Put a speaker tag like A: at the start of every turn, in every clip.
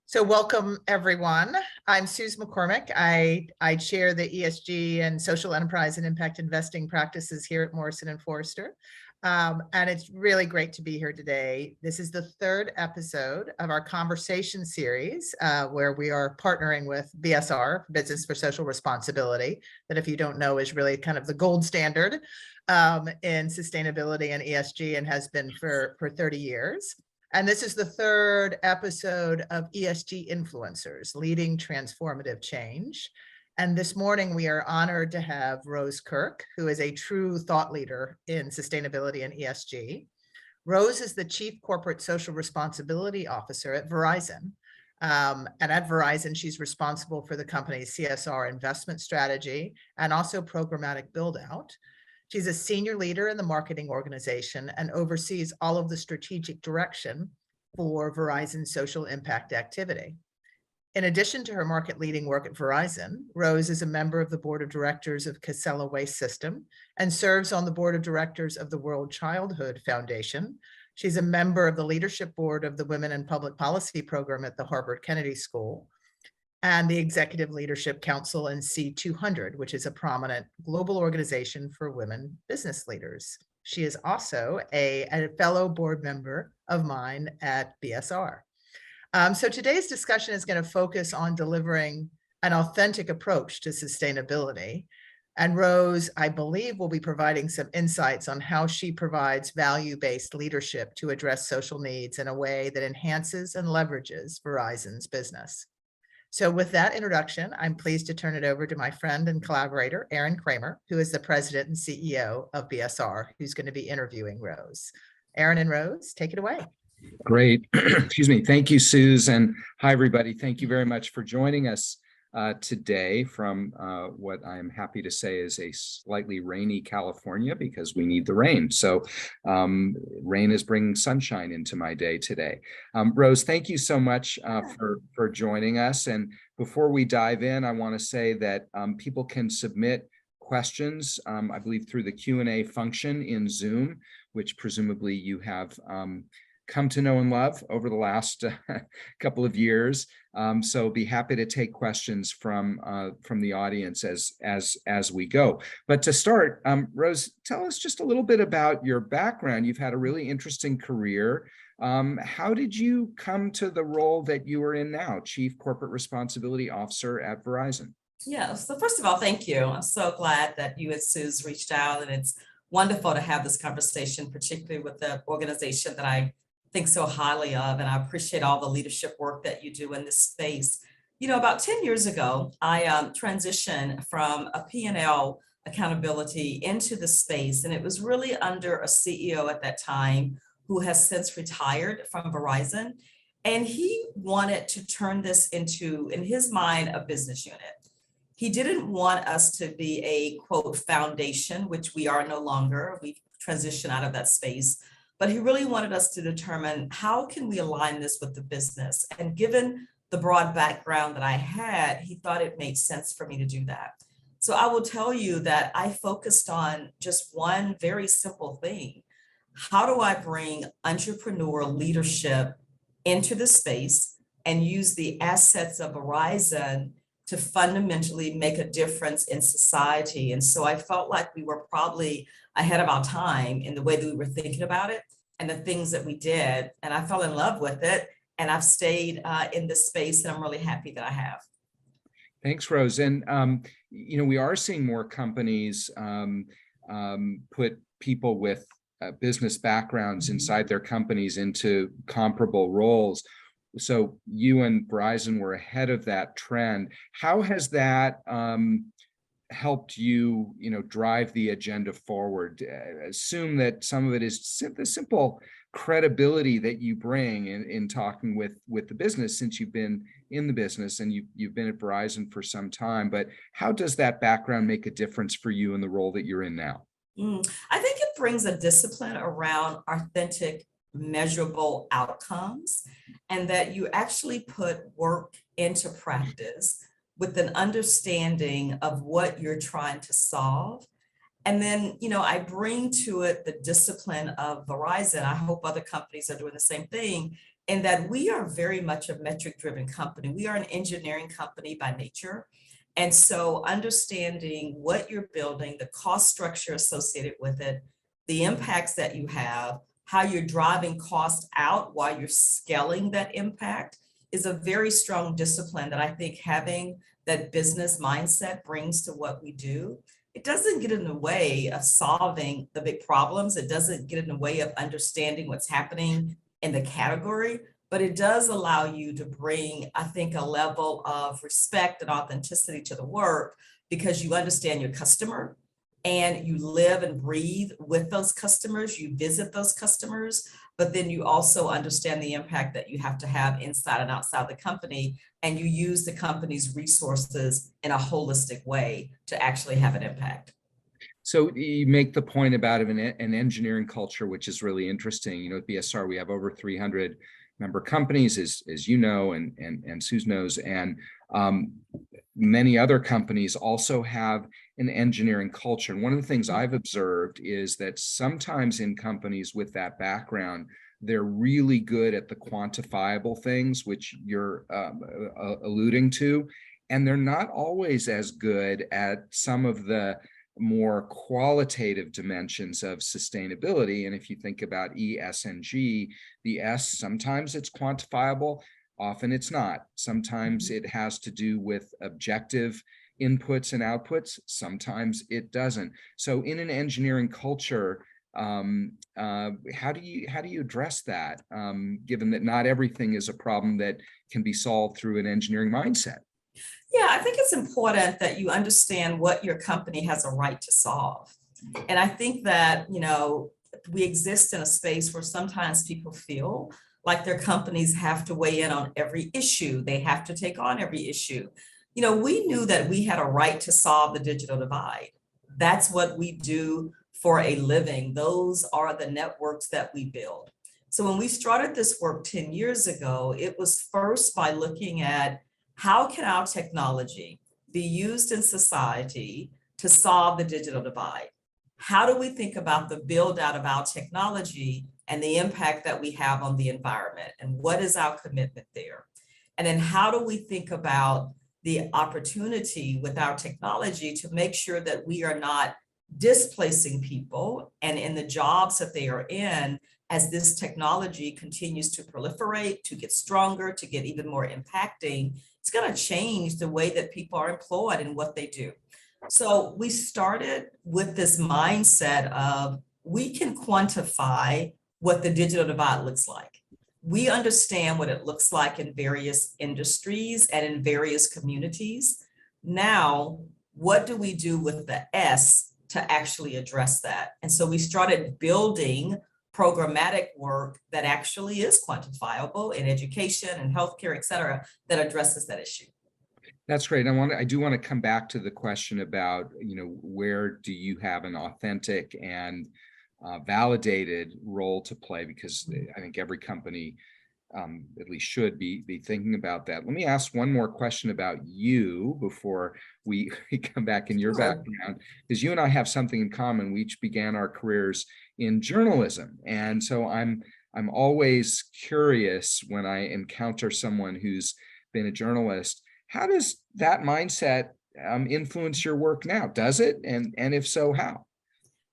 A: So welcome, everyone. I'm Suze McCormick. I chair the ESG and social enterprise and impact investing practices here at Morrison Foerster. And it's really great to be here today. This is the third episode of our conversation series where we are partnering with BSR, Business for Social Responsibility, that if you don't know is really kind of the gold standard in sustainability and ESG and has been for 30 years. And this is the third episode of ESG Influencers, Leading Transformative Change. And this morning, we are honored to have Rose Kirk, who is a true thought leader in sustainability and ESG. Rose is the Chief Corporate Social Responsibility Officer at Verizon. And at Verizon, she's responsible for the company's CSR investment strategy and also programmatic build-out. She's a senior leader in the marketing organization and oversees all of the strategic direction for Verizon's social impact activity. In addition to her market-leading work at Verizon, Rose is a member of the board of directors of Casella Waste System and serves on the board of directors of the World Childhood Foundation. She's a member of the leadership board of the Women in Public Policy program at the Harvard Kennedy School, and the Executive Leadership Council in C200, which is a prominent global organization for women business leaders. She is also a fellow board member of mine at BSR. So today's discussion is going to focus on delivering an authentic approach to sustainability. And Rose, I believe, will be providing some insights on how she provides value-based leadership to address social needs in a way that enhances and leverages Verizon's business. So with that introduction, I'm pleased to turn it over to my friend and collaborator, Aron Cramer, who is the president and CEO of BSR, who's going to be interviewing Rose. Aron and Rose, take it away.
B: Great. Excuse me. Thank you, Suze. And hi, everybody. Thank you very much for joining us today from what I'm happy to say is a slightly rainy California, because we need the rain. So rain is bringing sunshine into my day today. Rose, thank you so much for joining us. And before we dive in, I want to say that people can submit questions, I believe, through the Q&A function in Zoom, which presumably you have come to know and love over the last couple of years. So be happy to take questions from the audience as we go. But to start, Rose, tell us just a little bit about your background. You've had a really interesting career. How did you come to the role that you are in now, Chief Corporate Responsibility Officer at Verizon?
C: Yeah, so first of all, thank you. I'm so glad that you and Suze reached out, and it's wonderful to have this conversation, particularly with the organization that I think so highly of, and I appreciate all the leadership work that you do in this space. You know, about 10 years ago, I transitioned from a P&L accountability into the space, and it was really under a CEO at that time who has since retired from Verizon, and he wanted to turn this into, in his mind, a business unit. He didn't want us to be a, quote, foundation, which we are no longer. We've transitioned out of that space. But he really wanted us to determine how can we align this with the business. And given the broad background that I had, he thought it made sense for me to do that. So I will tell you that I focused on just one very simple thing. How do I bring entrepreneurial leadership into the space and use the assets of Verizon to fundamentally make a difference in society? And so I felt like we were probably ahead of our time in the way that we were thinking about it and the things that we did. And I fell in love with it. And I've stayed in this space, and I'm really happy that I have.
B: Thanks, Rose. And, you know, we are seeing more companies put people with business backgrounds inside their companies into comparable roles. So you and Verizon were ahead of that trend. How has that helped you, drive the agenda forward? Assume that some of it is the simple credibility that you bring in talking with the business, since you've been in the business and you've been at Verizon for some time. But how does that background make a difference for you in the role that you're in now?
C: I think it brings a discipline around authentic, measurable outcomes, and that you actually put work into practice with an understanding of what you're trying to solve. And then, I bring to it the discipline of Verizon. I hope other companies are doing the same thing, in that we are very much a metric-driven company. We are an engineering company by nature. And so understanding what you're building, the cost structure associated with it, the impacts that you have, how you're driving cost out while you're scaling that impact is a very strong discipline that I think having that business mindset brings to what we do. It doesn't get in the way of solving the big problems. It doesn't get in the way of understanding what's happening in the category, but it does allow you to bring, I think, a level of respect and authenticity to the work because you understand your customer and you live and breathe with those customers, you visit those customers, but then you also understand the impact that you have to have inside and outside the company, and you use the company's resources in a holistic way to actually have an impact.
B: So you make the point about an engineering culture, which is really interesting. You know, at BSR, we have over 300 member companies, as you know, and Suze knows, and many other companies also have an engineering culture. And one of the things I've observed is that sometimes in companies with that background, they're really good at the quantifiable things, which you're alluding to, and they're not always as good at some of the more qualitative dimensions of sustainability. And if you think about ESG, the S, sometimes it's quantifiable, often it's not. Sometimes it has to do with objective inputs and outputs, sometimes it doesn't. So in an engineering culture, how do you address that, given that not everything is a problem that can be solved through an engineering mindset?
C: Yeah, I think it's important that you understand what your company has a right to solve. And I think that, you know, we exist in a space where sometimes people feel like their companies have to weigh in on every issue. They have to take on every issue. You know, we knew that we had a right to solve the digital divide. That's what we do for a living. Those are the networks that we build. So when we started this work 10 years ago, it was first by looking at how can our technology be used in society to solve the digital divide? How do we think about the build out of our technology and the impact that we have on the environment? And what is our commitment there? And then how do we think about the opportunity with our technology to make sure that we are not displacing people and in the jobs that they are in as this technology continues to proliferate, to get stronger, to get even more impacting? It's going to change the way that people are employed and what they do. So we started with this mindset of we can quantify what the digital divide looks like. We understand what it looks like in various industries and in various communities. Now, what do we do with the S to actually address that? And so we started building programmatic work that actually is quantifiable in education and healthcare, et cetera, that addresses that issue.
B: That's great. I do want to come back to the question about, you know, where do you have an authentic and validated role to play, because I think every company at least should be thinking about that. Let me ask one more question about you before we come back in your background, because you and I have something in common. We each began our careers in journalism, and so I'm always curious when I encounter someone who's been a journalist. How does that mindset influence your work now? Does it? And if so, how?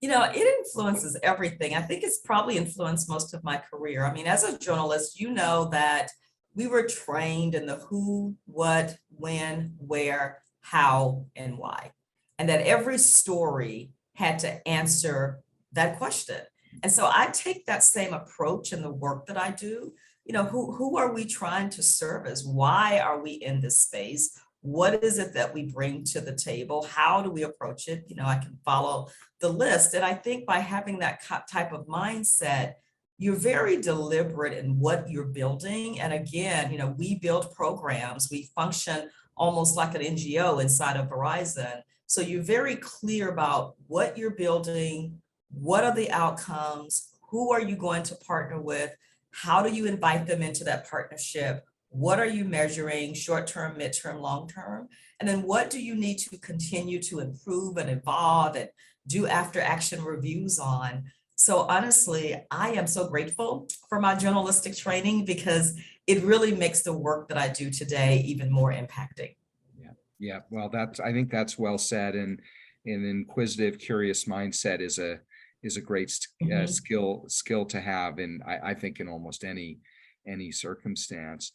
C: You know, it influences everything. I think it's probably influenced most of my career. I mean, as a journalist, you know that we were trained in the who, what, when, where, how, and why. And that every story had to answer that question. And so I take that same approach in the work that I do. You know, who are we trying to service? Why are we in this space? What is it that we bring to the table? How do we approach it? You know, I can follow the list. And I think by having that type of mindset, you're very deliberate in what you're building. And again, you know, we build programs. We function almost like an NGO inside of Verizon. So you're very clear about what you're building, what are the outcomes, who are you going to partner with, how do you invite them into that partnership? What are you measuring short-term, mid-term, long-term? And then what do you need to continue to improve and evolve and do after action reviews on? So honestly, I am so grateful for my journalistic training because it really makes the work that I do today even more impacting.
B: Yeah. Well, I think that's well said. And an inquisitive, curious mindset is a great skill to have. And I think in almost any circumstance.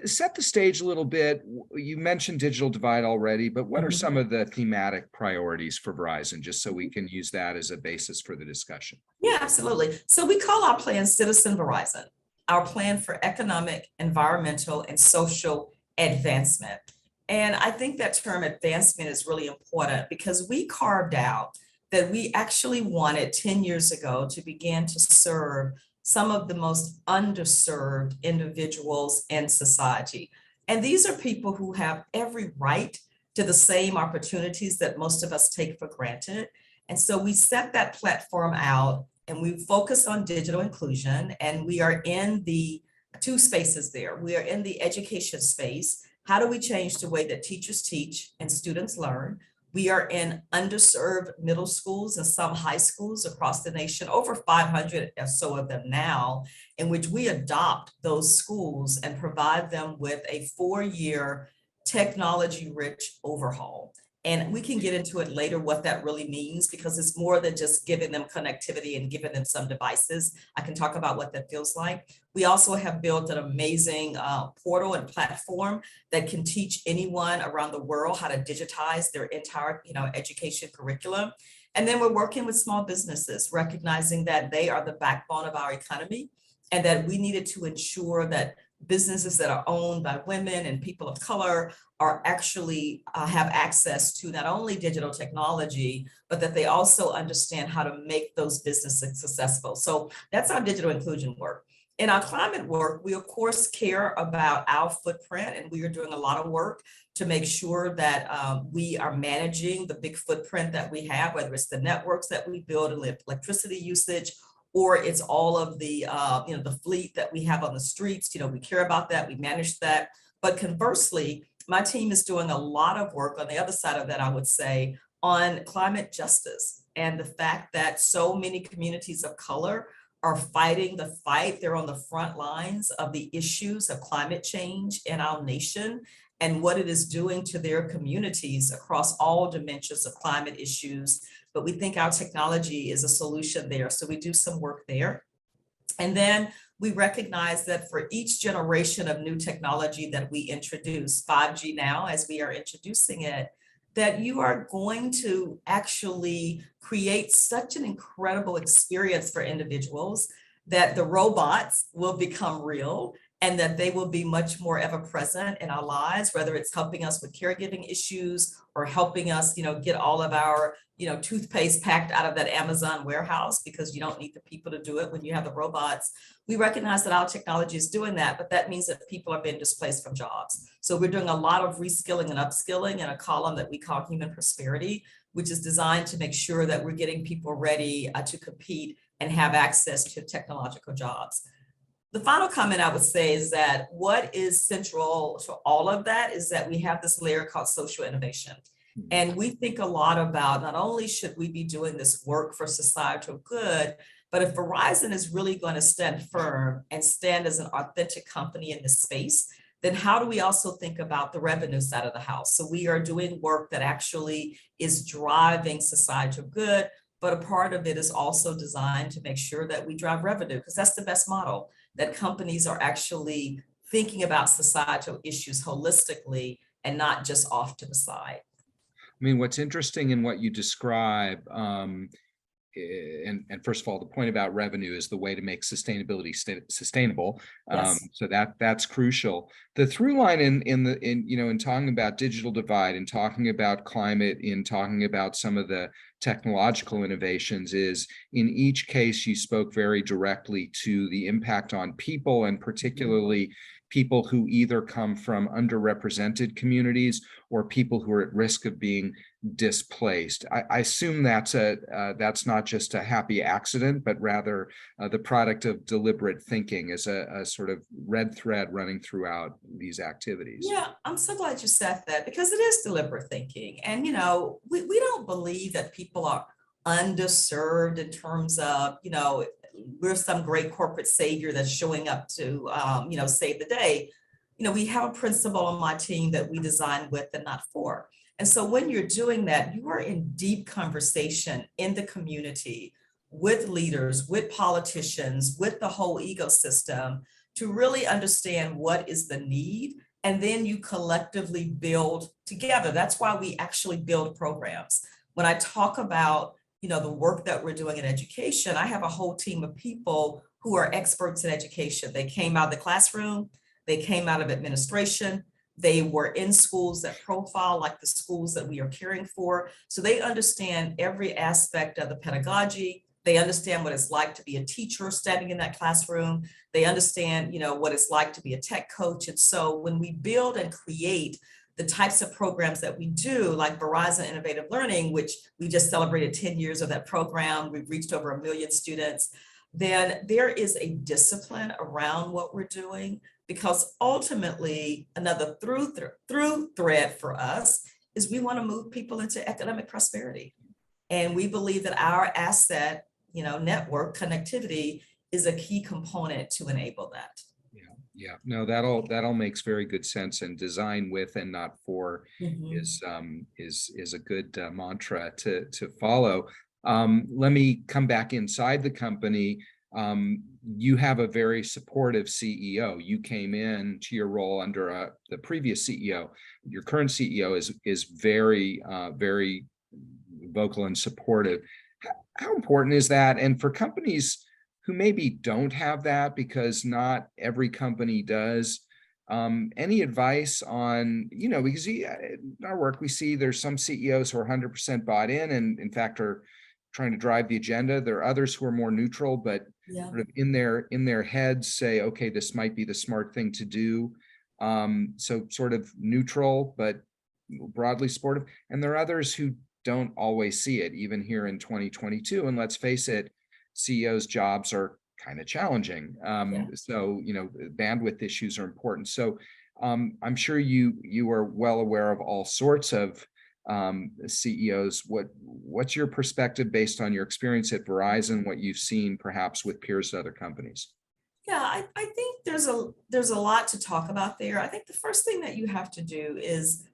B: Set the stage a little bit. You mentioned digital divide already, but what are some of the thematic priorities for Verizon, just so we can use that as a basis for the discussion?
C: Yeah, absolutely. So we call our plan Citizen Verizon, our plan for economic, environmental, and social advancement. And I think that term advancement is really important because we carved out that we actually wanted 10 years ago to begin to serve some of the most underserved individuals in society. And these are people who have every right to the same opportunities that most of us take for granted. And so we set that platform out and we focus on digital inclusion, and we are in the two spaces there. We are in the education space. How do we change the way that teachers teach and students learn? We are in underserved middle schools and some high schools across the nation, over 500 or so of them now, in which we adopt those schools and provide them with a 4-year technology-rich overhaul. And we can get into it later what that really means, because it's more than just giving them connectivity and giving them some devices. I can talk about what that feels like. We also have built an amazing portal and platform that can teach anyone around the world how to digitize their entire education curriculum. And then we're working with small businesses, recognizing that they are the backbone of our economy and that we needed to ensure that businesses that are owned by women and people of color are actually have access to not only digital technology, but that they also understand how to make those businesses successful. So that's our digital inclusion work. In our climate work, we of course care about our footprint, and we are doing a lot of work to make sure that we are managing the big footprint that we have, whether it's the networks that we build and electricity usage, or it's all of the the fleet that we have on the streets. We care about that, we manage that. But conversely, my team is doing a lot of work on the other side of that, I would say, on climate justice and the fact that so many communities of color are fighting the fight. They're on the front lines of the issues of climate change in our nation and what it is doing to their communities across all dimensions of climate issues. But we think our technology is a solution there. So we do some work there. And then we recognize that for each generation of new technology that we introduce, 5G now, as we are introducing it, that you are going to actually create such an incredible experience for individuals that the robots will become real and that they will be much more ever present in our lives, whether it's helping us with caregiving issues or helping us, get all of our, toothpaste packed out of that Amazon warehouse, because you don't need the people to do it when you have the robots. We recognize that our technology is doing that, but that means that people are being displaced from jobs. So we're doing a lot of reskilling and upskilling in a column that we call Human Prosperity, which is designed to make sure that we're getting people ready to compete and have access to technological jobs. The final comment I would say is that what is central to all of that is that we have this layer called social innovation. And we think a lot about not only should we be doing this work for societal good, but if Verizon is really going to stand firm and stand as an authentic company in this space, then how do we also think about the revenue side of the house? So we are doing work that actually is driving societal good, but a part of it is also designed to make sure that we drive revenue, because that's the best model, that companies are actually thinking about societal issues holistically and not just off to the side.
B: I mean, what's interesting in what you describe, and first of all, the point about revenue is the way to make sustainability sustainable.
C: Yes.
B: So that's crucial. The through line in talking about digital divide and talking about climate, in talking about some of the technological innovations, is in each case you spoke very directly to the impact on people, and particularly people who either come from underrepresented communities or people who are at risk of being displaced. I assume that's not just a happy accident, but rather the product of deliberate thinking as a sort of red thread running throughout these activities.
C: Yeah, I'm so glad you said that, because it is deliberate thinking. And, we don't believe that people are underserved in terms of, we're some great corporate savior that's showing up to, save the day. We have a principle on my team that we design with and not for. And so when you're doing that, you are in deep conversation in the community with leaders, with politicians, with the whole ecosystem to really understand what is the need. And then you collectively build together. That's why we actually build programs. When I talk about, the work that we're doing in education, I have a whole team of people who are experts in education. They came out of the classroom, they came out of administration, they were in schools that profile like the schools that we are caring for. So they understand every aspect of the pedagogy. They understand what it's like to be a teacher standing in that classroom. They understand, what it's like to be a tech coach. And so when we build and create the types of programs that we do, like Verizon Innovative Learning, which we just celebrated 10 years of that program, we've reached over 1 million students, then there is a discipline around what we're doing, because ultimately another through thread for us is we want to move people into economic prosperity. And we believe that our asset, network connectivity is a key component to enable that.
B: Yeah, no, that'll makes very good sense. And design with and not for is a good mantra to follow. Let me come back inside the company. You have a very supportive CEO. You came in to your role under the previous CEO. Your current CEO is very, very vocal and supportive. How important is that? And for companies who maybe don't have that, because not every company does, any advice on, because in our work, we see there's some CEOs who are 100% bought in and in fact are trying to drive the agenda. There are others who are more neutral, but sort of in their heads say, okay, this might be the smart thing to do. So sort of neutral, but broadly supportive. And there are others who don't always see it, even here in 2022. And let's face it, CEOs' jobs are kind of challenging. So, bandwidth issues are important. So I'm sure you are well aware of all sorts of CEOs. What's your perspective based on your experience at Verizon, what you've seen perhaps with peers at other companies?
C: Yeah, I think there's a lot to talk about there. I think the first thing that you have to do is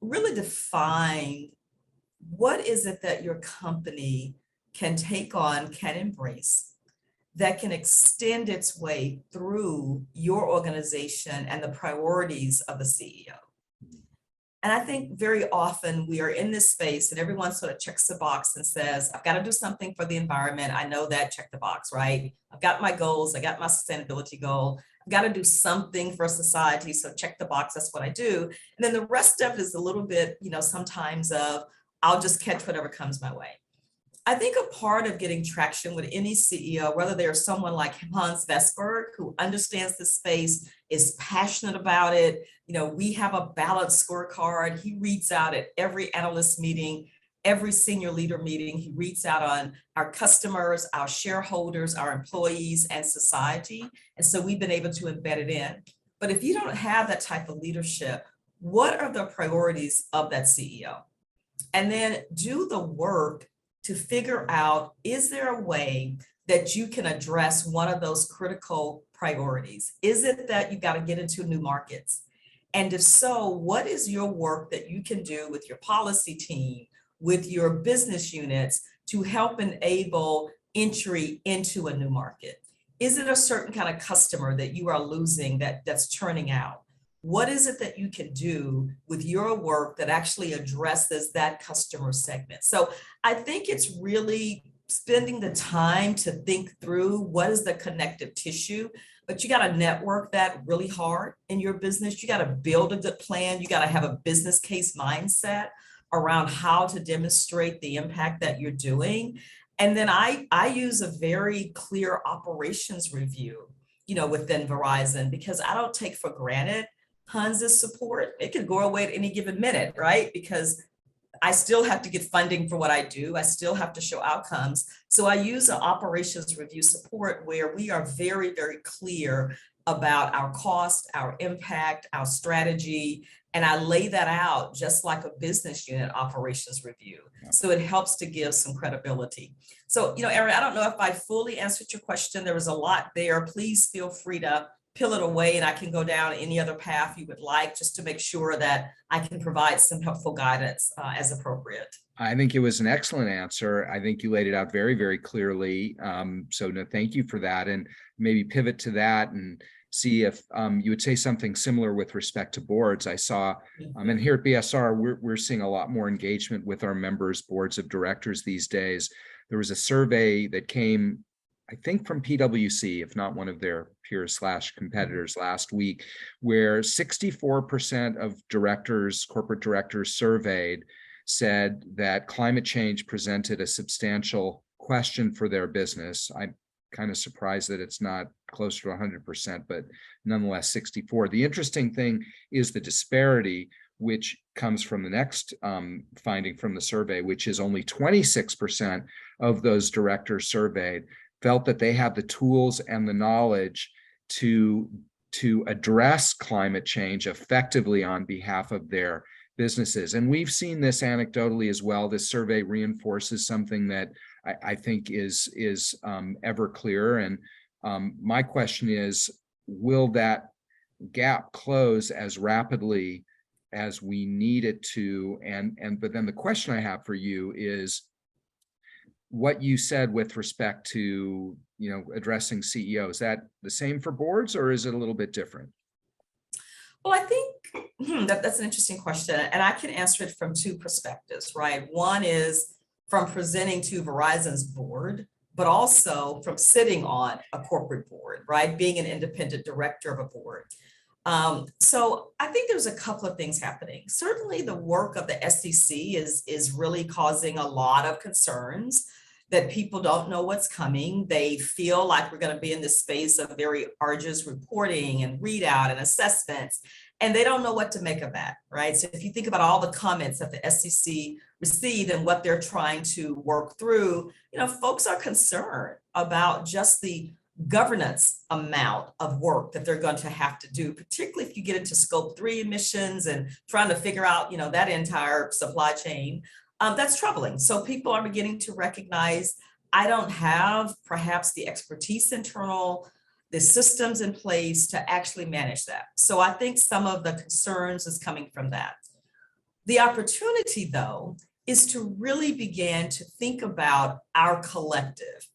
C: really define what is it that your company can take on, can embrace, that can extend its way through your organization and the priorities of the CEO. And I think very often we are in this space and everyone sort of checks the box and says, I've got to do something for the environment. I know that, check the box, right? I've got my goals. I got my sustainability goal. I've got to do something for society. So check the box, that's what I do. And then the rest of it is a little bit, sometimes of, I'll just catch whatever comes my way. I think a part of getting traction with any CEO, whether they're someone like Hans Vestberg, who understands the space, is passionate about it. We have a balanced scorecard. He reads out at every analyst meeting, every senior leader meeting. He reads out on our customers, our shareholders, our employees, and society. And so we've been able to embed it in. But if you don't have that type of leadership, what are the priorities of that CEO? And then do the work to figure out, is there a way that you can address one of those critical priorities? Is it that you got to get into new markets? And if so, what is your work that you can do with your policy team, with your business units to help enable entry into a new market? Is it a certain kind of customer that you are losing that's churning out? What is it that you can do with your work that actually addresses that customer segment? So I think it's really spending the time to think through what is the connective tissue, but you got to network that really hard in your business. You got to build a good plan. You got to have a business case mindset around how to demonstrate the impact that you're doing. And then I use a very clear operations review, within Verizon, because I don't take for granted Hans's support. It could go away at any given minute, right? Because I still have to get funding for what I do. I still have to show outcomes. So I use an operations review support where we are very, very clear about our cost, our impact, our strategy, and I lay that out just like a business unit operations review. So it helps to give some credibility. So, Aron, I don't know if I fully answered your question. There was a lot there. Please feel free to peel it away and I can go down any other path you would like, just to make sure that I can provide some helpful guidance as appropriate.
B: I think it was an excellent answer. I think you laid it out very, very clearly. So no, thank you for that. And maybe pivot to that and see if you would say something similar with respect to boards. I saw, and here at BSR, we're seeing a lot more engagement with our members' boards of directors these days. There was a survey that came, I think, from PwC, if not one of their peers/competitors last week, where 64% of directors, corporate directors surveyed, said that climate change presented a substantial question for their business. I'm kind of surprised that it's not closer to 100%, but nonetheless 64. The interesting thing is the disparity, which comes from the next finding from the survey, which is only 26% of those directors surveyed felt that they have the tools and the knowledge to address climate change effectively on behalf of their businesses. And we've seen this anecdotally as well. This survey reinforces something that I think is ever clearer. And my question is, will that gap close as rapidly as we need it to? But then the question I have for you is, what you said with respect to addressing CEOs, is that the same for boards, or is it a little bit different?
C: Well, I think that's an interesting question, and I can answer it from two perspectives, right? One is from presenting to Verizon's board, but also from sitting on a corporate board, right? Being an independent director of a board. So I think there's a couple of things happening. Certainly the work of the SEC is really causing a lot of concerns that people don't know what's coming. They feel like we're going to be in this space of very arduous reporting and readout and assessments, and they don't know what to make of that, right? So if you think about all the comments that the SEC received and what they're trying to work through, folks are concerned about just the governance amount of work that they're going to have to do, particularly if you get into scope 3 emissions and trying to figure out, that entire supply chain. That's troubling. So people are beginning to recognize, I don't have perhaps the expertise internal, the systems in place to actually manage that. So I think some of the concerns is coming from that. The opportunity, though, is to really begin to think about our collective.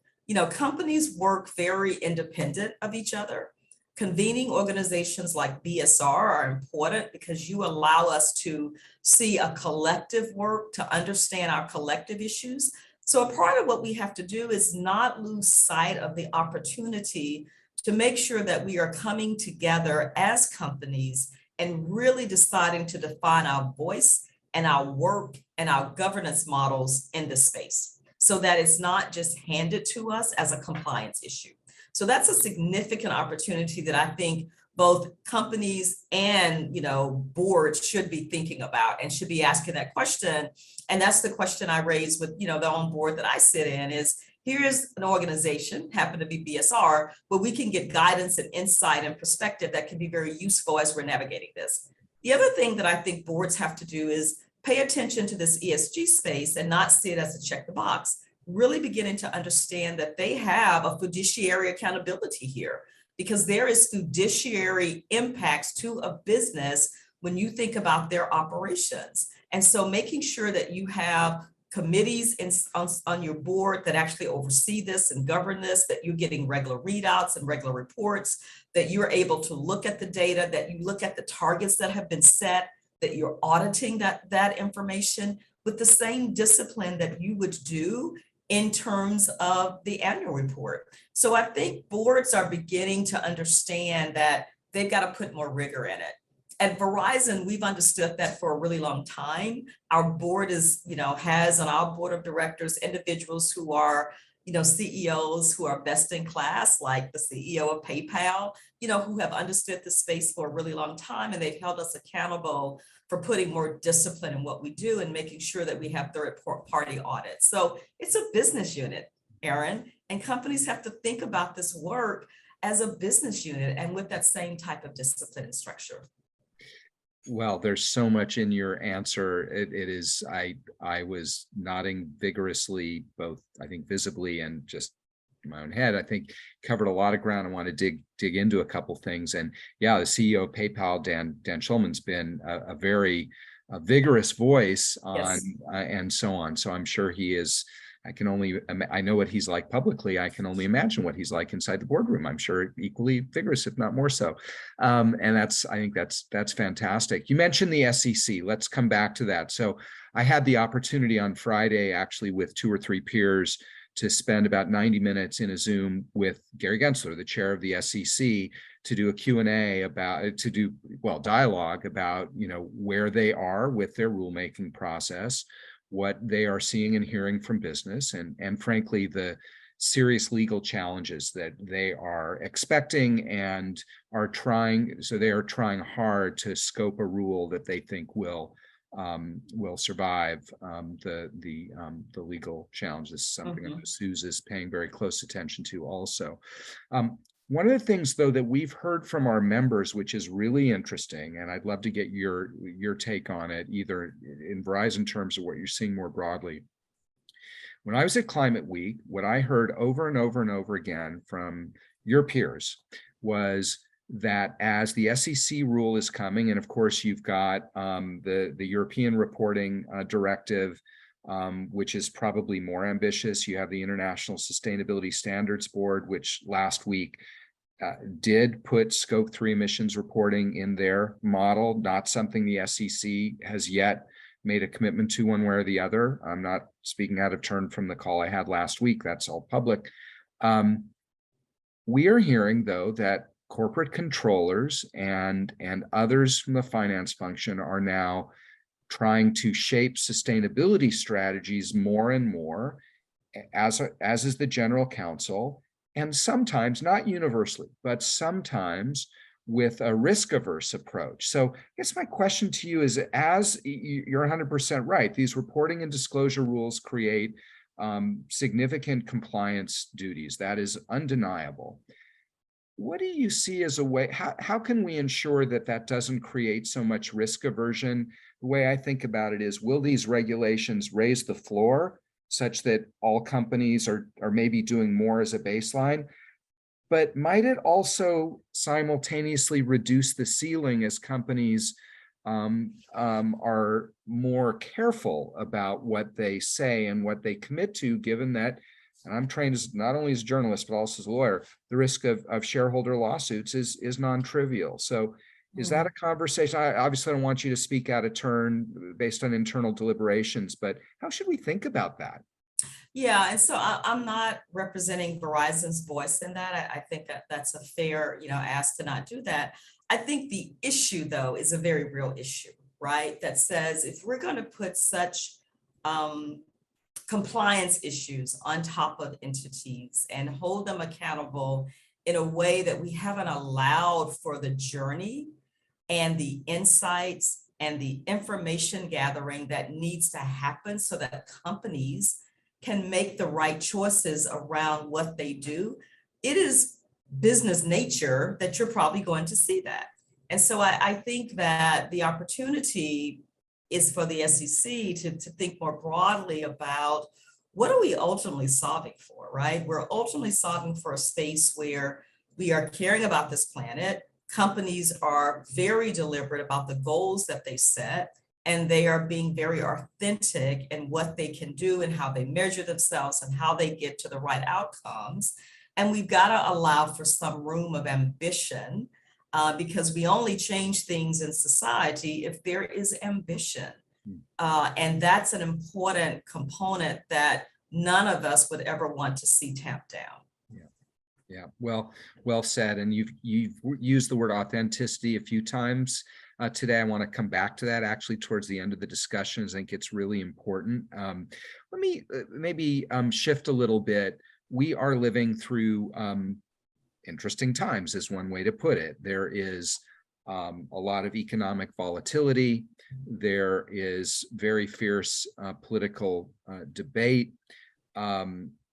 C: Companies work very independent of each other. Convening organizations like BSR are important because you allow us to see a collective work, to understand our collective issues. So a part of what we have to do is not lose sight of the opportunity to make sure that we are coming together as companies and really deciding to define our voice and our work and our governance models in this space, so that it's not just handed to us as a compliance issue. So that's a significant opportunity that I think both companies and boards should be thinking about and should be asking that question. And that's the question I raised with the own board that I sit in is, here's an organization, happen to be BSR, where we can get guidance and insight and perspective that can be very useful as we're navigating this. The other thing that I think boards have to do is pay attention to this ESG space and not see it as a check the box. Really beginning to understand that they have a fiduciary accountability here, because there is fiduciary impacts to a business when you think about their operations. And so making sure that you have committees on your board that actually oversee this and govern this, that you're getting regular readouts and regular reports, that you're able to look at the data, that you look at the targets that have been set, that you're auditing that information with the same discipline that you would do in terms of the annual report. So I think boards are beginning to understand that they've got to put more rigor in it. At Verizon, we've understood that for a really long time. Our board has on our board of directors, individuals who are CEOs who are best in class, like the CEO of PayPal, who have understood the space for a really long time, and they've held us accountable for putting more discipline in what we do and making sure that we have third-party audits. So it's a business unit, Aron, and companies have to think about this work as a business unit and with that same type of discipline and structure.
B: Well, there's so much in your answer. It is, I was nodding vigorously, both, I think, visibly and just in my own head. I think covered a lot of ground. I want to dig into a couple things. And yeah, the CEO of PayPal, Dan Schulman's been a very vigorous voice on,
C: Yes.
B: And so on. So I'm sure he is. I know what he's like publicly. I can only imagine what he's like inside the boardroom. I'm sure equally vigorous, if not more so. And I think that's fantastic. You mentioned the SEC. Let's come back to that. So I had the opportunity on Friday, actually, with 2 or 3 peers, to spend about 90 minutes in a Zoom with Gary Gensler, the chair of the SEC, to do a Q&A dialogue about, where they are with their rulemaking process, what they are seeing and hearing from business, and frankly, the serious legal challenges that they are expecting and are trying. So they are trying hard to scope a rule that they think will survive the legal challenges. This is something I know Suze is paying very close attention to also. One of the things, though, that we've heard from our members, which is really interesting, and I'd love to get your take on it, either in Verizon terms or what you're seeing more broadly. When I was at Climate Week, what I heard over and over and over again from your peers was that as the SEC rule is coming, and of course you've got the European reporting directive, which is probably more ambitious. You have the International Sustainability Standards Board, which last week did put Scope 3 emissions reporting in their model, not something the SEC has yet made a commitment to one way or the other. I'm not speaking out of turn from the call I had last week. That's all public. We are hearing, though, that corporate controllers and others from the finance function are now trying to shape sustainability strategies more and more, as is the general counsel, and sometimes, not universally, but sometimes with a risk-averse approach. So I guess my question to you is, as you're 100% right, these reporting and disclosure rules create significant compliance duties. That is undeniable. What do you see as a way, how can we ensure that that doesn't create so much risk aversion? The way I think about it is, will these regulations raise the floor such that all companies are maybe doing more as a baseline? But might it also simultaneously reduce the ceiling as companies are more careful about what they say and what they commit to, given that, and I'm trained as not only as a journalist, but also as a lawyer, the risk of shareholder lawsuits is non-trivial. So is that a conversation? I obviously don't want you to speak out of turn based on internal deliberations, but how should we think about that?
C: Yeah, and so I'm not representing Verizon's voice in that. I think that that's a fair, ask to not do that. I think the issue, though, is a very real issue, right? That says if we're going to put such compliance issues on top of entities and hold them accountable in a way that we haven't allowed for the journey and the insights and the information gathering that needs to happen so that companies can make the right choices around what they do, it is business nature that you're probably going to see that. And so I think that the opportunity is for the SEC to think more broadly about what are we ultimately solving for, right? We're ultimately solving for a space where we are caring about this planet. Companies are very deliberate about the goals that they set, and they are being very authentic in what they can do and how they measure themselves and how they get to the right outcomes. And we've got to allow for some room of ambition because we only change things in society if there is ambition. And that's an important component that none of us would ever want to see tamped down.
B: Yeah, well said. And you've used the word authenticity a few times today. I want to come back to that actually towards the end of the discussion. I think it's really important. Let me maybe shift a little bit we are living through interesting times, is one way to put it. There is a lot of economic volatility. There is very fierce political debate.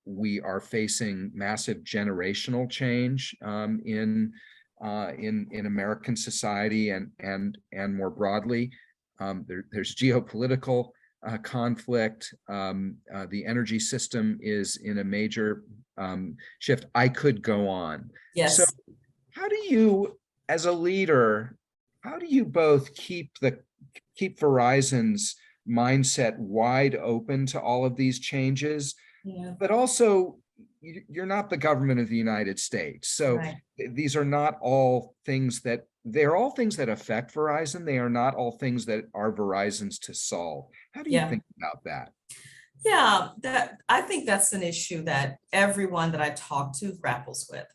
B: We are facing massive generational change in American society and more broadly. There's geopolitical conflict. The energy system is in a major shift. I could go on.
C: Yes.
B: So how do you, as a leader, how do you both keep Verizon's mindset wide open to all of these changes, but also you're not the government of the United States. So
C: right.
B: These are not all things that, they're all things that affect Verizon. They are not all things that are Verizon's to solve. How do you think about that?
C: Yeah, I think that's an issue that everyone that I talk to grapples with,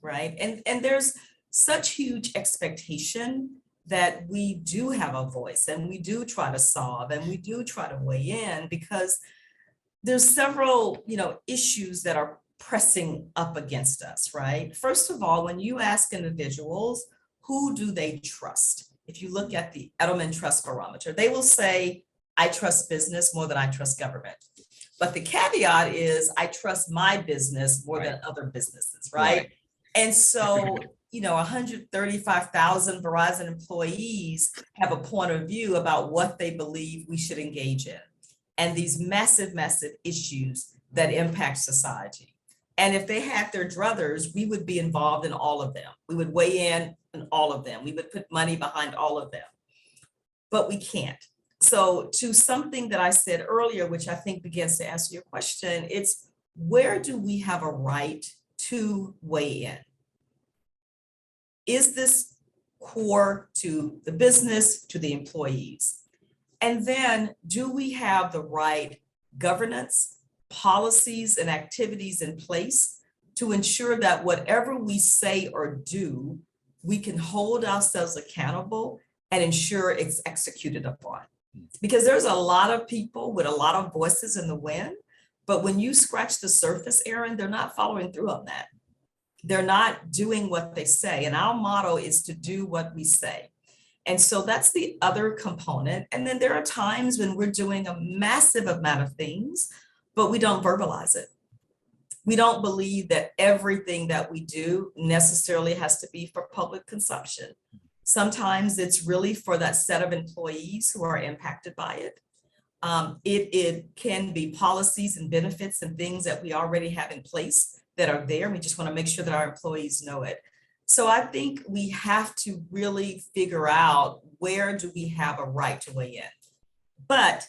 C: right? And there's such huge expectation that we do have a voice and we do try to solve and we do try to weigh in, because there's several, issues that are pressing up against us, right? First of all, when you ask individuals, who do they trust? If you look at the Edelman Trust Barometer, they will say, I trust business more than I trust government. But the caveat is, I trust my business more than other businesses, right? And so, 135,000 Verizon employees have a point of view about what they believe we should engage in, and these massive, massive issues that impact society. And if they had their druthers, we would be involved in all of them. We would weigh in on all of them. We would put money behind all of them, but we can't. So to something that I said earlier, which I think begins to answer your question, it's where do we have a right to weigh in? Is this core to the business, to the employees? And then do we have the right governance, policies, and activities in place to ensure that whatever we say or do, we can hold ourselves accountable and ensure it's executed upon? Because there's a lot of people with a lot of voices in the wind, but when you scratch the surface, Aron, they're not following through on that. They're not doing what they say. And our motto is to do what we say. And so that's the other component. And then there are times when we're doing a massive amount of things, but we don't verbalize it. We don't believe that everything that we do necessarily has to be for public consumption. Sometimes it's really for that set of employees who are impacted by it. It can be policies and benefits and things that we already have in place that are there. We just want to make sure that our employees know it. So I think we have to really figure out, where do we have a right to weigh in? But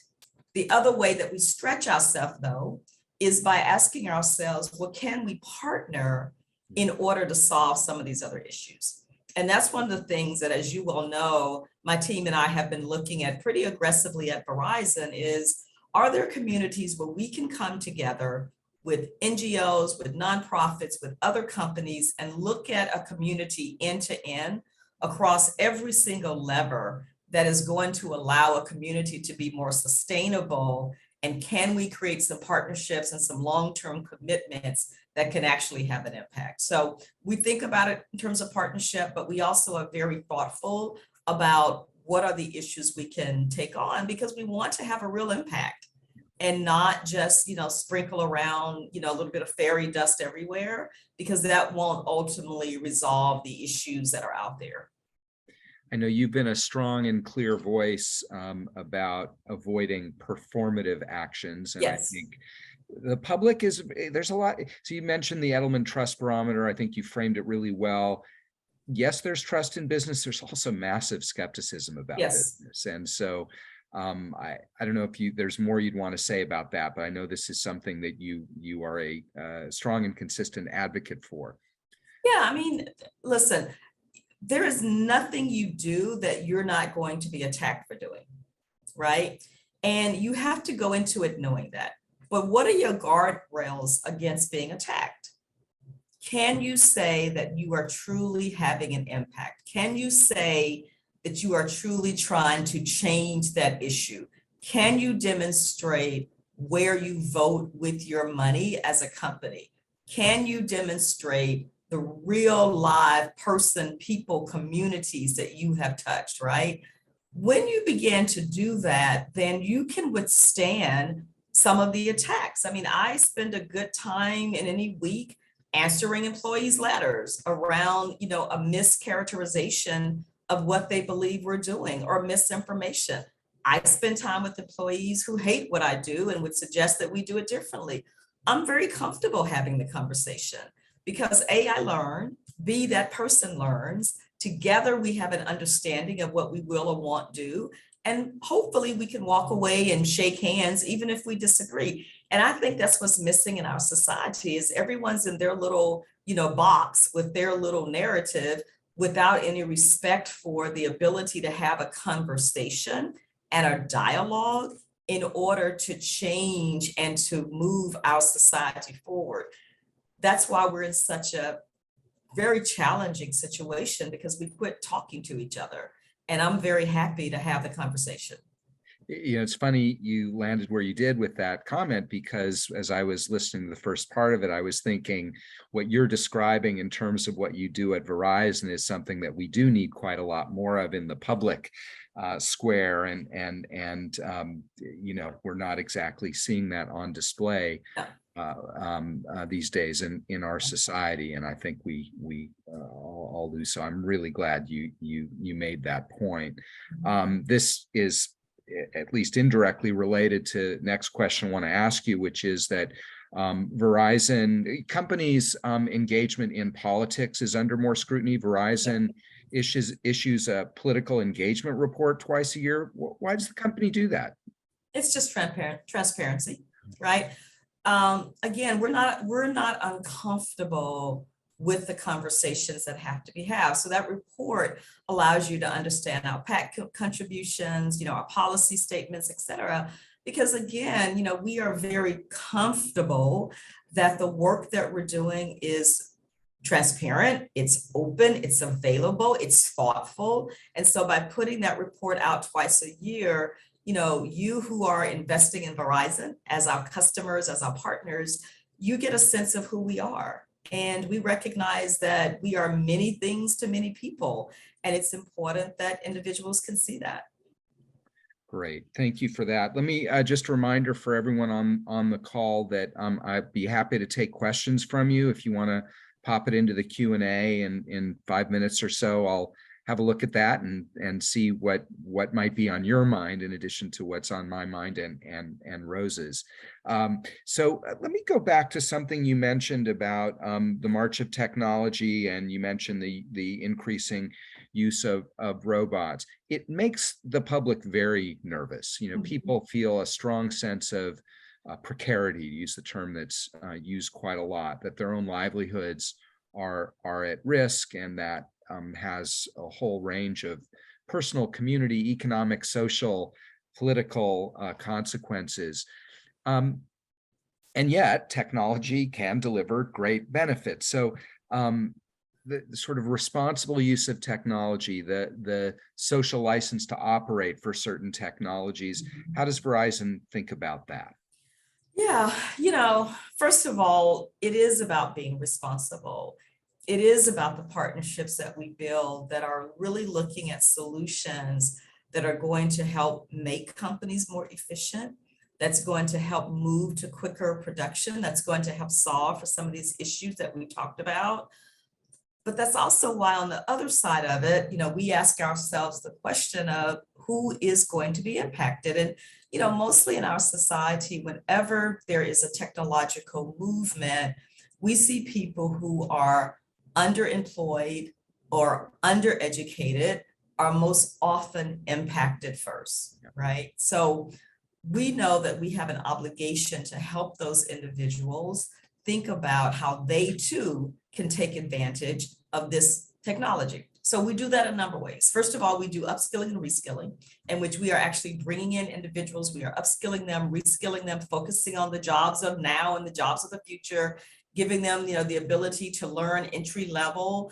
C: the other way that we stretch ourselves, though, is by asking ourselves, well, can we partner in order to solve some of these other issues? And that's one of the things that, as you well know, my team and I have been looking at pretty aggressively at Verizon is, are there communities where we can come together with NGOs, with nonprofits, with other companies, and look at a community end to end across every single lever that is going to allow a community to be more sustainable? And can we create some partnerships and some long-term commitments that can actually have an impact? So we think about it in terms of partnership, but we also are very thoughtful about what are the issues we can take on, because we want to have a real impact and not just, sprinkle around, a little bit of fairy dust everywhere, because that won't ultimately resolve the issues that are out there.
B: I know you've been a strong and clear voice about avoiding performative actions. And
C: yes.
B: I think the public there's a lot. So you mentioned the Edelman Trust Barometer. I think you framed it really well. Yes, there's trust in business. There's also massive skepticism about business. And so I don't know if there's more you'd want to say about that, but I know this is something that you are a strong and consistent advocate for.
C: Yeah, I mean, listen, there is nothing you do that you're not going to be attacked for doing, right? And you have to go into it knowing that. But what are your guardrails against being attacked? Can you say that you are truly having an impact? Can you say that you are truly trying to change that issue? Can you demonstrate where you vote with your money as a company? Can you demonstrate the real live person, people, communities that you have touched, right? When you begin to do that, then you can withstand some of the attacks. I mean, I spend a good time in any week answering employees' letters around, a mischaracterization of what they believe we're doing or misinformation. I spend time with employees who hate what I do and would suggest that we do it differently. I'm very comfortable having the conversation because A, I learn, B, that person learns. Together, we have an understanding of what we will or won't do. And hopefully we can walk away and shake hands, even if we disagree. And I think that's what's missing in our society is everyone's in their little, box with their little narrative without any respect for the ability to have a conversation and a dialogue in order to change and to move our society forward. That's why we're in such a very challenging situation because we quit talking to each other. And I'm very happy to have the conversation.
B: It's funny you landed where you did with that comment, because as I was listening to the first part of it, I was thinking what you're describing in terms of what you do at Verizon is something that we do need quite a lot more of in the public square, and we're not exactly seeing that on display these days in our society, and I think we all do. So I'm really glad you made that point. This is at least indirectly related to next question I want to ask you, which is that Verizon companies' engagement in politics is under more scrutiny. Verizon issues a political engagement report twice a year. Why does the company do that?
C: It's just transparency, right? Again, we're not uncomfortable with the conversations that have to be had. So that report allows you to understand our PAC contributions, our policy statements, et cetera. Because again, we are very comfortable that the work that we're doing is transparent, it's open, it's available, it's thoughtful. And so by putting that report out twice a year, you who are investing in Verizon as our customers, as our partners, you get a sense of who we are. And we recognize that we are many things to many people. And it's important that individuals can see that.
B: Great. Thank you for that. Let me just a reminder for everyone on the call that I'd be happy to take questions from you. If you want to pop it into the Q&A in 5 minutes or so, I'll have a look at that and see what might be on your mind in addition to what's on my mind and Rose's. So let me go back to something you mentioned about the march of technology, and you mentioned the increasing use of robots. It makes the public very nervous. People feel a strong sense of precarity, to use the term that's used quite a lot, that their own livelihoods are at risk, and that has a whole range of personal, community, economic, social, political consequences. And yet technology can deliver great benefits. So the sort of responsible use of technology, the social license to operate for certain technologies, how does Verizon think about that?
C: Yeah, first of all, it is about being responsible. It is about the partnerships that we build that are really looking at solutions that are going to help make companies more efficient, that's going to help move to quicker production, that's going to help solve for some of these issues that we talked about. But that's also why on the other side of it, we ask ourselves the question of who is going to be impacted. And, mostly in our society, whenever there is a technological movement, we see people who are underemployed or undereducated are most often impacted first, right? So we know that we have an obligation to help those individuals think about how they too can take advantage of this technology. So we do that a number of ways. First of all, we do upskilling and reskilling, in which we are actually bringing in individuals, we are upskilling them, reskilling them, focusing on the jobs of now and the jobs of the future, giving them, the ability to learn entry level,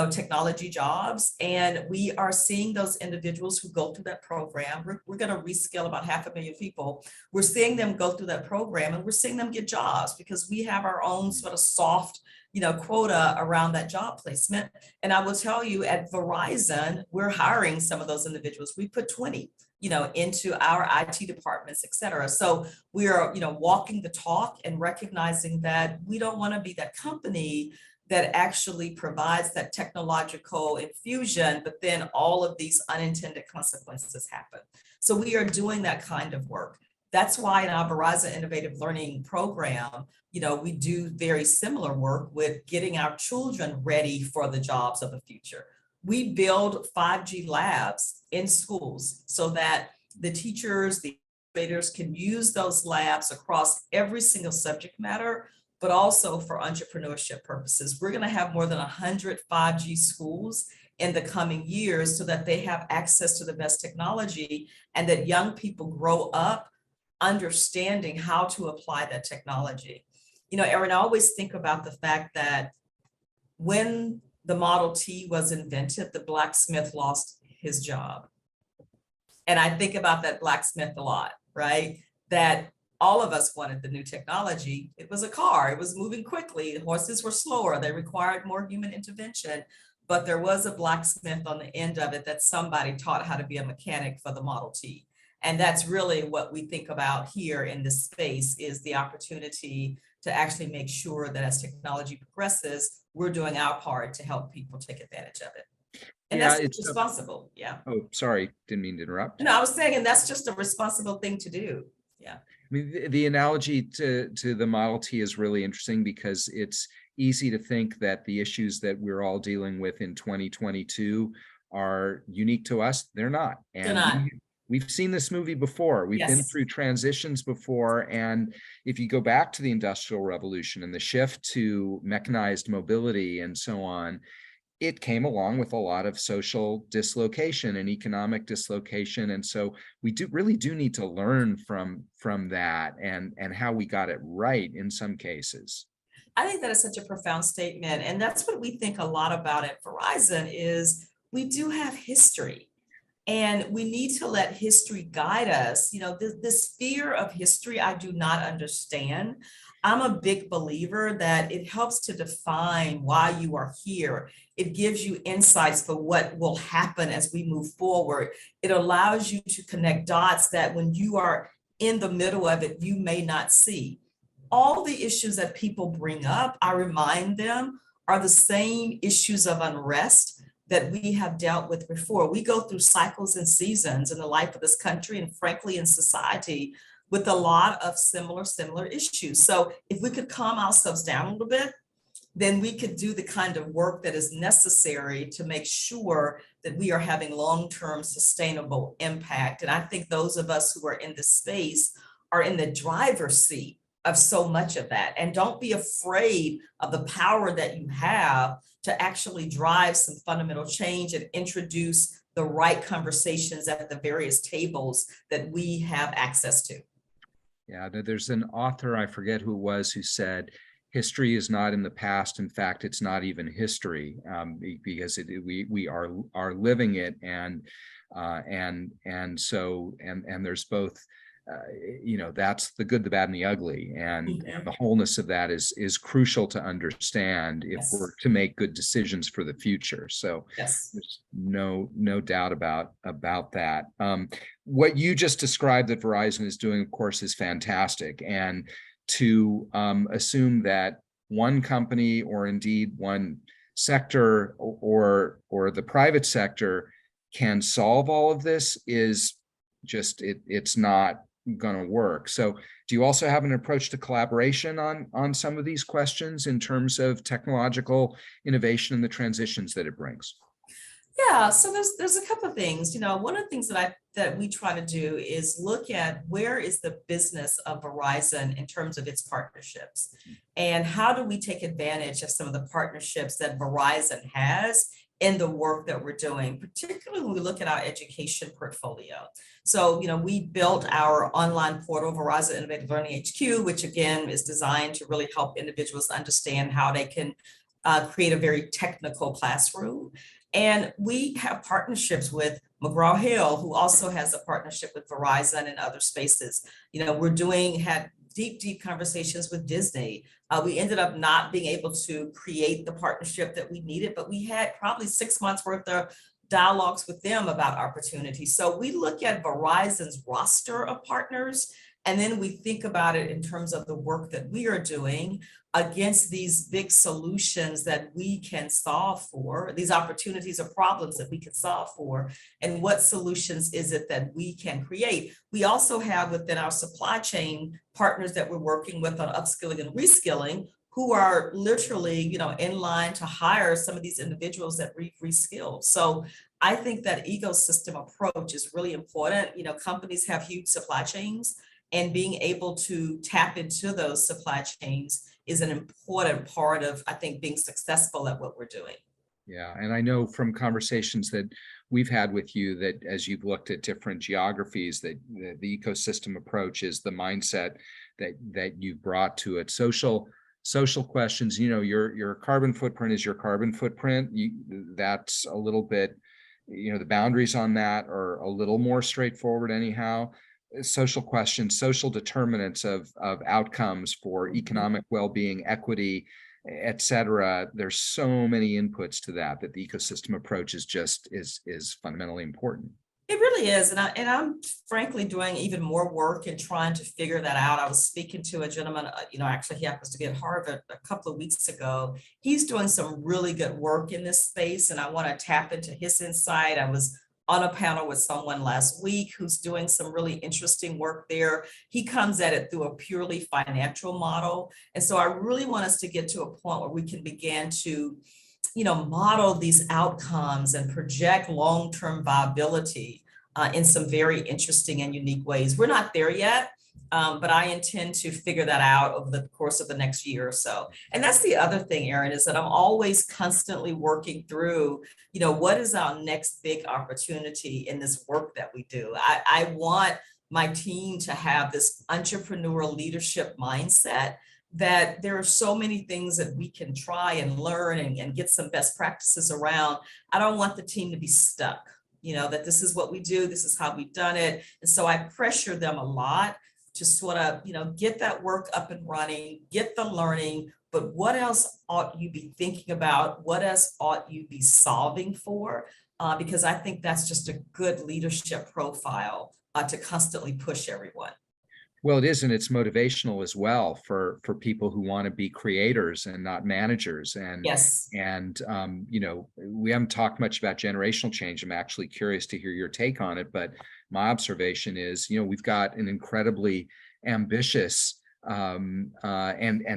C: technology jobs. And we are seeing those individuals who go through that program. We're going to reskill about 500,000 people. We're seeing them go through that program, and we're seeing them get jobs because we have our own sort of soft, quota around that job placement. And I will tell you, at Verizon, we're hiring some of those individuals. We put 20, into our IT departments, et cetera. So we are, walking the talk and recognizing that we don't want to be that company that actually provides that technological infusion, but then all of these unintended consequences happen. So we are doing that kind of work. That's why in our Verizon Innovative Learning Program, we do very similar work with getting our children ready for the jobs of the future. We build 5G labs in schools so that the teachers, the administrators can use those labs across every single subject matter, but also for entrepreneurship purposes. We're going to have more than 100 5G schools in the coming years so that they have access to the best technology and that young people grow up understanding how to apply that technology. Aron, I always think about the fact that when the Model T was invented, the blacksmith lost his job. And I think about that blacksmith a lot, right? That all of us wanted the new technology. It was a car, it was moving quickly, the horses were slower, they required more human intervention, but there was a blacksmith on the end of it that somebody taught how to be a mechanic for the Model T. And that's really what we think about here in this space, is the opportunity to actually make sure that as technology progresses, we're doing our part to help people take advantage of it. And that's responsible. Yeah.
B: Oh, sorry. Didn't mean to interrupt.
C: No, I was saying, and that's just a responsible thing to do. Yeah.
B: I mean, the analogy to the Model T is really interesting because it's easy to think that the issues that we're all dealing with in 2022 are unique to us. They're not. And
C: they're not.
B: We've seen this movie before. We've been through transitions before. And if you go back to the Industrial Revolution and the shift to mechanized mobility and so on, it came along with a lot of social dislocation and economic dislocation. And so we really do need to learn from that and how we got it right in some cases.
C: I think that is such a profound statement. And that's what we think a lot about at Verizon is we do have history. And we need to let history guide us. This fear of history, I do not understand. I'm a big believer that it helps to define why you are here. It gives you insights for what will happen as we move forward. It allows you to connect dots that when you are in the middle of it, you may not see. All the issues that people bring up, I remind them, are the same issues of unrest that we have dealt with before. We go through cycles and seasons in the life of this country and frankly in society with a lot of similar issues. So if we could calm ourselves down a little bit, then we could do the kind of work that is necessary to make sure that we are having long-term sustainable impact. And I think those of us who are in this space are in the driver's seat of so much of that. And don't be afraid of the power that you have to actually drive some fundamental change and introduce the right conversations at the various tables that we have access to.
B: Yeah, there's an author, I forget who it was, who said, history is not in the past. In fact, it's not even history, because we are living it, and so there's both. That's the good, the bad, and the ugly, and the wholeness of that is crucial to understand if we're to make good decisions for the future. So there's no doubt about that. What you just described that Verizon is doing, of course, is fantastic, and to assume that one company or indeed one sector or the private sector can solve all of this is just it's not going to work. So do you also have an approach to collaboration on some of these questions in terms of technological innovation and the transitions that it brings?
C: Yeah, so there's a couple of things. One of the things that we try to do is look at where is the business of Verizon in terms of its partnerships, and how do we take advantage of some of the partnerships that Verizon has in the work that we're doing, particularly when we look at our education portfolio. So, we built our online portal, Verizon Innovative Learning HQ, which again is designed to really help individuals understand how they can create a very technical classroom. And we have partnerships with McGraw-Hill, who also has a partnership with Verizon and other spaces. Had deep conversations with Disney. We ended up not being able to create the partnership that we needed, but we had probably 6 months worth of dialogues with them about opportunities. So we look at Verizon's roster of partners, and then we think about it in terms of the work that we are doing against these big solutions that we can solve for, these opportunities or problems that we can solve for, and what solutions is it that we can create. We also have within our supply chain partners that we're working with on upskilling and reskilling, who are literally, in line to hire some of these individuals that we've reskilled. So I think that ecosystem approach is really important. Companies have huge supply chains, and being able to tap into those supply chains is an important part of, I think, being successful at what we're doing.
B: Yeah, and I know from conversations that we've had with you that as you've looked at different geographies, that the ecosystem approach is the mindset that you brought to it. Social questions, your carbon footprint is your carbon footprint. That's a little bit, the boundaries on that are a little more straightforward anyhow. Social questions, social determinants of outcomes for economic well-being, equity, et cetera. There's so many inputs to that the ecosystem approach is fundamentally important.
C: It really is. And I'm frankly doing even more work in trying to figure that out. I was speaking to a gentleman, actually he happens to be at Harvard a couple of weeks ago. He's doing some really good work in this space, and I want to tap into his insight. I was on a panel with someone last week who's doing some really interesting work there. He comes at it through a purely financial model. And so I really want us to get to a point where we can begin to, model these outcomes and project long-term viability in some very interesting and unique ways. We're not there yet, but I intend to figure that out over the course of the next year or so. And that's the other thing, Aron, is that I'm always constantly working through, what is our next big opportunity in this work that we do. I want my team to have this entrepreneurial leadership mindset, that there are so many things that we can try and learn and get some best practices around. I don't want the team to be stuck, that this is what we do, this is how we've done it. And so I pressure them a lot to sort of, get that work up and running, get the learning, but what else ought you be thinking about? What else ought you be solving for? Because I think that's just a good leadership profile to constantly push everyone.
B: Well, it is, and it's motivational as well for people who want to be creators and not managers. And
C: yes,
B: and we haven't talked much about generational change. I'm actually curious to hear your take on it, but my observation is, we've got an incredibly ambitious and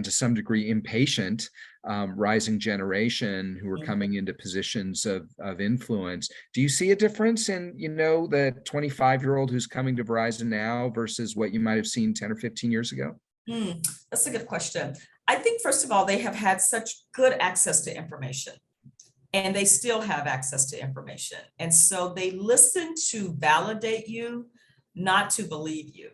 B: to some degree impatient rising generation who are coming into positions of influence. Do you see a difference in, the 25-year-old who's coming to Verizon now versus what you might have seen 10 or 15 years ago?
C: That's a good question. I think, first of all, they have had such good access to information, and they still have access to information. And so they listen to validate you, not to believe you.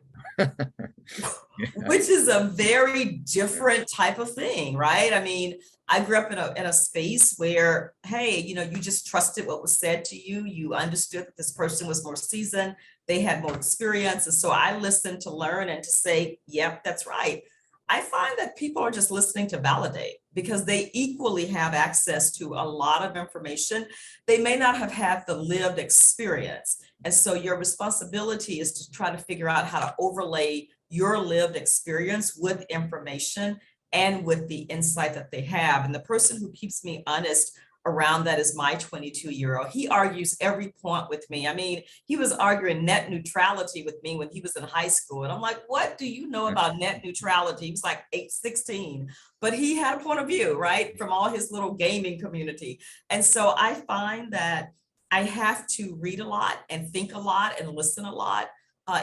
C: Which is a very different type of thing, right? I mean, I grew up in a space where, hey, you just trusted what was said to you. You understood that this person was more seasoned, they had more experience. And so I listened to learn and to say, yep, that's right. I find that people are just listening to validate because they equally have access to a lot of information. They may not have had the lived experience. And so your responsibility is to try to figure out how to overlay your lived experience with information and with the insight that they have. And the person who keeps me honest around that is my 22-year-old. He argues every point with me. I mean, he was arguing net neutrality with me when he was in high school. And I'm like, what do you know about net neutrality? He was like 16, but he had a point of view, right? From all his little gaming community. And so I find that I have to read a lot and think a lot and listen a lot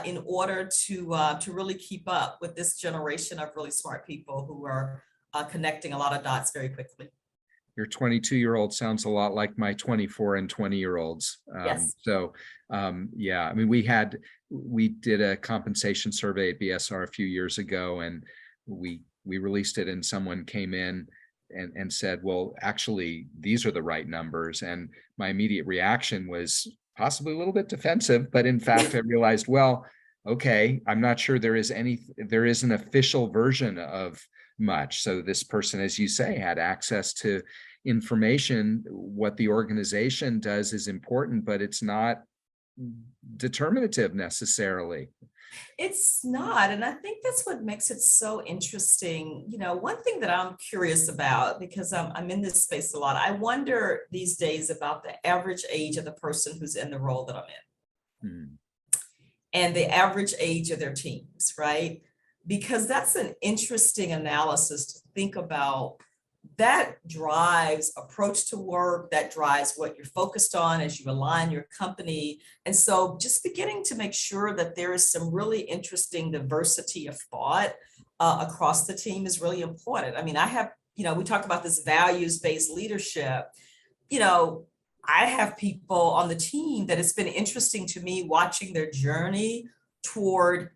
C: in order to really keep up with this generation of really smart people who are connecting a lot of dots very quickly.
B: your 22-year-old sounds a lot like my 24 and 20-year-olds.
C: Yes.
B: Yeah, I mean, we did a compensation survey at BSR a few years ago, and we released it, and someone came in and said, well, actually, these are the right numbers. And my immediate reaction was possibly a little bit defensive, but in fact, I realized, well, okay, I'm not sure there is an official version of much. So this person, as you say, had access to information. What the organization does is important, but it's not determinative necessarily.
C: It's not. And I think that's what makes it so interesting. You know, one thing that I'm curious about, because I'm in this space a lot, I wonder these days about the average age of the person who's in the role that I'm in. And the average age of their teams, right? Because that's an interesting analysis to think about. That drives approach to work, that drives what you're focused on as you align your company. And so just beginning to make sure that there is some really interesting diversity of thought across the team is really important. I mean, I have, you know, we talk about this values-based leadership. You know, I have people on the team that it's been interesting to me watching their journey toward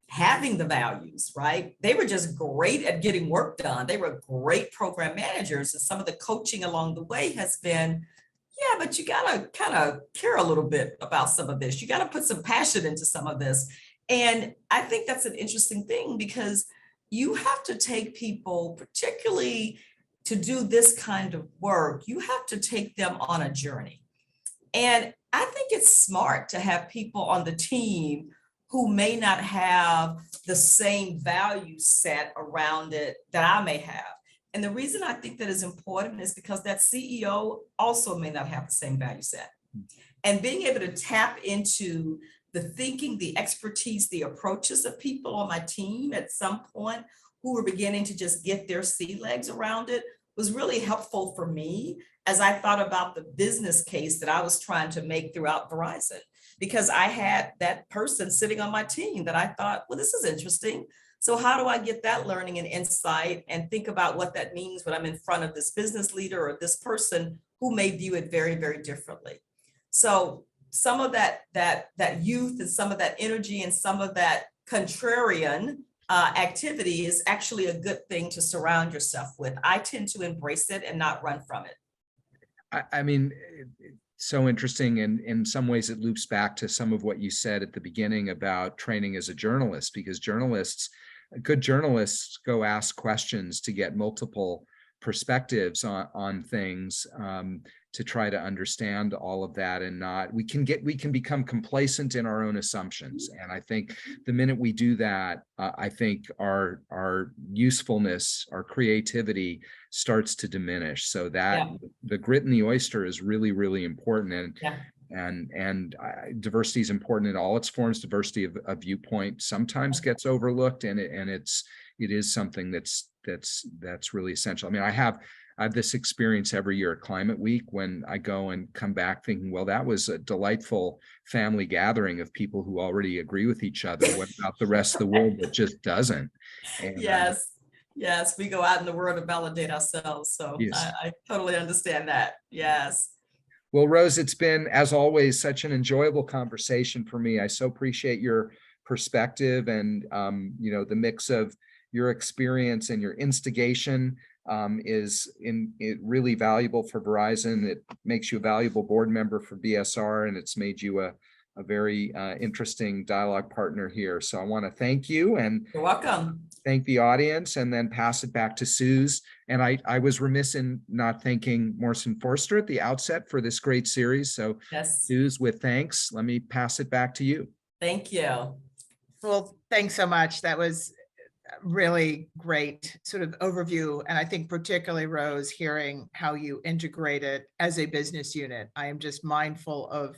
C: having the values, right? They were just great at getting work done. They were great program managers. And some of the coaching along the way has been, yeah, but you got to kind of care a little bit about some of this. You got to put some passion into some of this. And I think that's an interesting thing, because you have to take people, particularly to do this kind of work, you have to take them on a journey. And I think it's smart to have people on the team who may not have the same value set around it that I may have. And the reason I think that is important is because that CEO also may not have the same value set. And being able to tap into the thinking, the expertise, the approaches of people on my team at some point who were beginning to just get their sea legs around it was really helpful for me as I thought about the business case that I was trying to make throughout Verizon. Because I had that person sitting on my team that I thought, well, this is interesting. So how do I get that learning and insight and think about what that means when I'm in front of this business leader or this person who may view it very, very differently. So some of that youth and some of that energy and some of that contrarian activity is actually a good thing to surround yourself with. I tend to embrace it and not run from it.
B: I mean, so interesting, and in some ways it loops back to some of what you said at the beginning about training as a journalist, because good journalists go ask questions to get multiple perspectives on things, to try to understand all of that, and we can become complacent in our own assumptions. And I think the minute we do that, I think our usefulness, our creativity starts to diminish. So that the grit in the oyster is really, really important. And diversity is important in all its forms. Diversity of viewpoint sometimes gets overlooked, and it is something that's really essential. I mean, I have this experience every year at Climate Week when I go and come back thinking, well, that was a delightful family gathering of people who already agree with each other. What about the rest of the world that just doesn't? And,
C: yes, we go out in the world to validate ourselves. So
B: yes.
C: I totally understand that. Yes.
B: Well, Rose, it's been, as always, such an enjoyable conversation for me. I so appreciate your perspective and, the mix of your experience and your instigation is really valuable for Verizon. It makes you a valuable board member for BSR, and it's made you a very interesting dialogue partner here. So I want to thank you, and
C: you're welcome.
B: Thank the audience, and then pass it back to Suze. And I was remiss in not thanking Morrison Foerster at the outset for this great series. So
C: yes,
B: Suze, with thanks, let me pass it back to you.
C: Thank you.
A: Well, thanks so much. That was really great sort of overview. And I think particularly, Rose, hearing how you integrate it as a business unit. I am just mindful of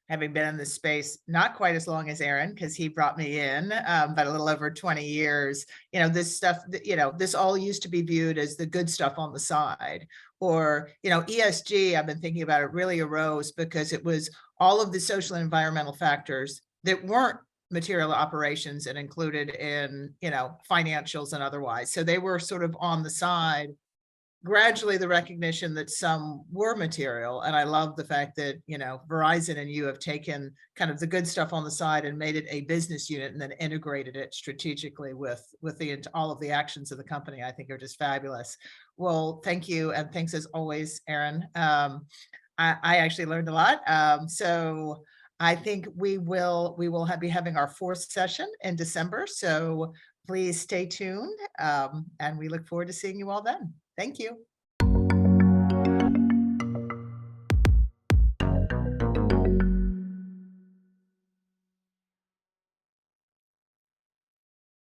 A: having been in this space, not quite as long as Aron, because he brought me in, but a little over 20 years, this stuff, this all used to be viewed as the good stuff on the side, or, ESG, I've been thinking about it, really arose because it was all of the social and environmental factors that weren't material operations and included in, financials and otherwise. So they were sort of on the side. gradually the recognition that some were material. And I love the fact that, you know, Verizon and you have taken kind of the good stuff on the side and made it a business unit and then integrated it strategically with all of the actions of the company. I think are just fabulous. Well, thank you. And thanks as always, Aron. I actually learned a lot. So I think we will be having our 4th session in December. So please stay tuned. And we look forward to seeing you all then. Thank you.